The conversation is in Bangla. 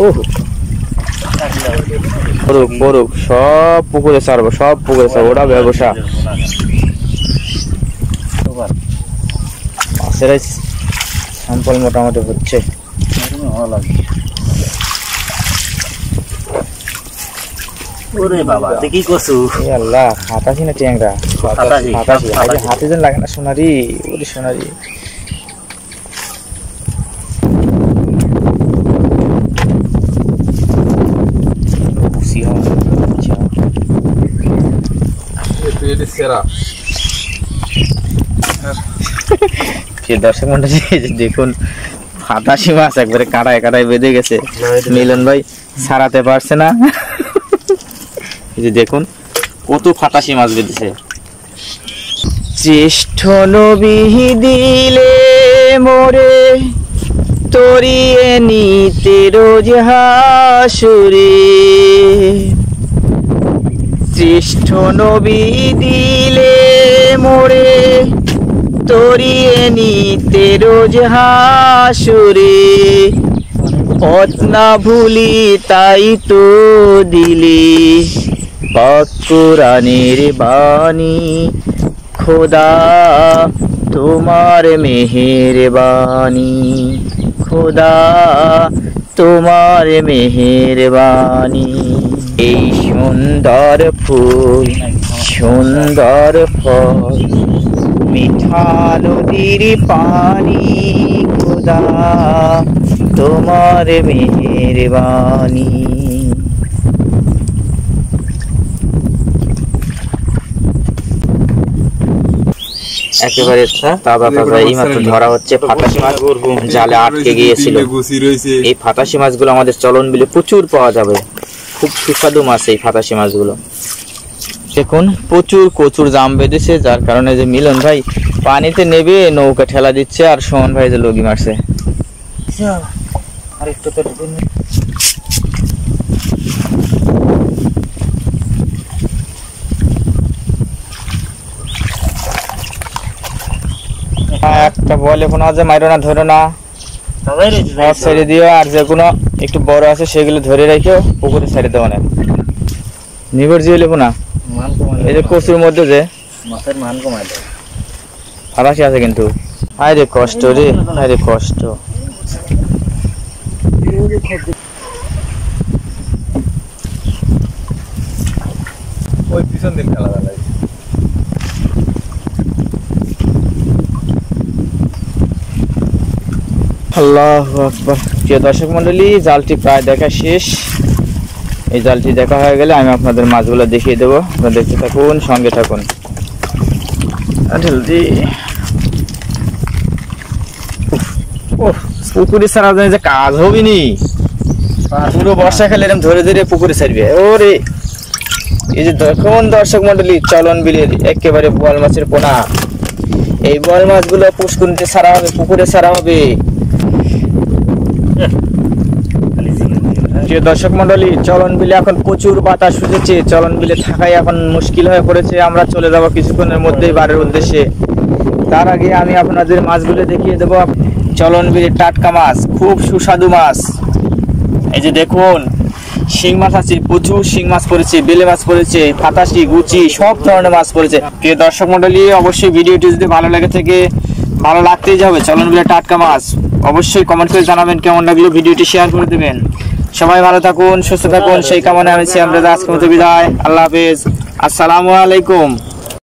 ও করুক করুক, সব পুকুরে ছাড়বো, সব পুকুরে ছাড়বো, ওটা ব্যবসা। মাছের স্যাম্পল মোটামুটি হচ্ছে। ওরে বাবা কি করছো? আল্লাহ, হাতাশি না ট্যাংরা? হাতে যেন লাগে না সোনারি, ওরে সোনারি। দর্শক মন্ডলী দেখুন, হাতাশি মাছ একবারে কাঁটায় কাঁটায় বেঁধে গেছে, মিলন ভাই ছাড়াতে পারছে না। এই যে দেখুন কত ফাটাশি মাছ বেঁধেছে। জ্যেষ্ঠ নবী দিলে মোরে তরিয়ে নিতে রোজ হাসুরে, জ্যেষ্ঠ নবী দিলে মোরে তরিয়ে নিতে রোজ হাসুরে, পথ না ভুলি তাই তো দিলে পাক কোরআনের বাণী, খোদা তোমার মেহেরবানি, খোদা তোমার মেহেরবানি। এই সুন্দর ফুল সুন্দর ফল মিঠা নদীর পানি, খোদা তোমার মেহেরবানি। একেবারে তাজা তাজা এই মাত্র ধরা হচ্ছে ফাটাশি মাছ, জালে আটকে গিয়েছিল। এই ফাটাশি মাছগুলো আমাদের চলন বিলে প্রচুর পাওয়া যাবে, খুব সুস্বাদু মাছ এই ফাটাশি মাছগুলো। দেখুন প্রচুর কচুর জাম বেঁধেছে, যার কারণে যে মিলন ভাই পানিতে নেবে নৌকা ঠেলা দিচ্ছে, আর সুমন ভাই যে লগি মারছে। একটা বল এখন আছে, মাইরো না, ধরো না, ছেড়ে দিও। আর যে কোনো একটু বড় আছে সেগুলো ধরে রেখে পুকুরে ছেড়ে দেবো না, নিবর জিও লেবো না। এই যে কচুর মধ্যে যে মাছের মান কমাই দেয়, ফাটাশি আছে কিন্তু। হায় রে কষ্ট রে, হায় রে কষ্ট। ওই পিছন দিন খেলা বেলায় আল্লাহু আকবার। প্রিয় দর্শক মন্ডলী, জালটি প্রায় দেখা শেষ। এই জালটি দেখা হয়ে গেলে আমি আপনাদের মাছগুলো দেখিয়ে দেবো, আপনারা দেখতে থাকুন, সঙ্গে থাকুন। পুকুরে ছাড়া যায় যে কাজ হবে নি, পুরো বর্ষাকালে এরকম ধরে ধরে পুকুরে ছাড়বে। ওরে এই যে দেখুন দর্শক মন্ডলী, চলন বিলের একেবারে বোয়াল মাছের পোনা। এই বোয়াল মাছগুলো পুষ্কুনিতে ছাড়া হবে, পুকুরে ছাড়া হবে। দর্শক মন্ডলী, চলন বিলে এখন প্রচুর বাতাস উঠেছে, চলন বিলে থাকাই এখন মুশকিল হয়ে পড়েছে। আমরা চলে যাব কিছুক্ষণের মধ্যেই বাড়ির উদ্দেশ্যে। তার আগে আমি আপনাদের মাছগুলো দেখিয়ে দেবো। চলন বিলে টাটকা মাছ, খুব সুস্বাদু মাছ। এই যে দেখুন শিং মাছ আছে, প্রচুর শিং মাছ পড়েছে, বেলে মাছ পড়েছে, ফাটাশি, গুচি, সব ধরনের মাছ পড়েছে। প্রিয় দর্শক মন্ডলী, অবশ্যই ভিডিওটি যদি ভালো লাগে থাকে, ভালো লাগতেই যাবে চলন বিলে টাটকা মাছ। অবশ্যই কমেন্ট করে জানাবেন কেমন লাগলো, ভিডিওটি শেয়ার করে দেবেন। সবাই ভালো থাকুন, সুস্থ থাকুন, সেই কামনায় আমি আজকের মতো বিদায়। আল্লাহ হাফেজ, আসসালামু আলাইকুম।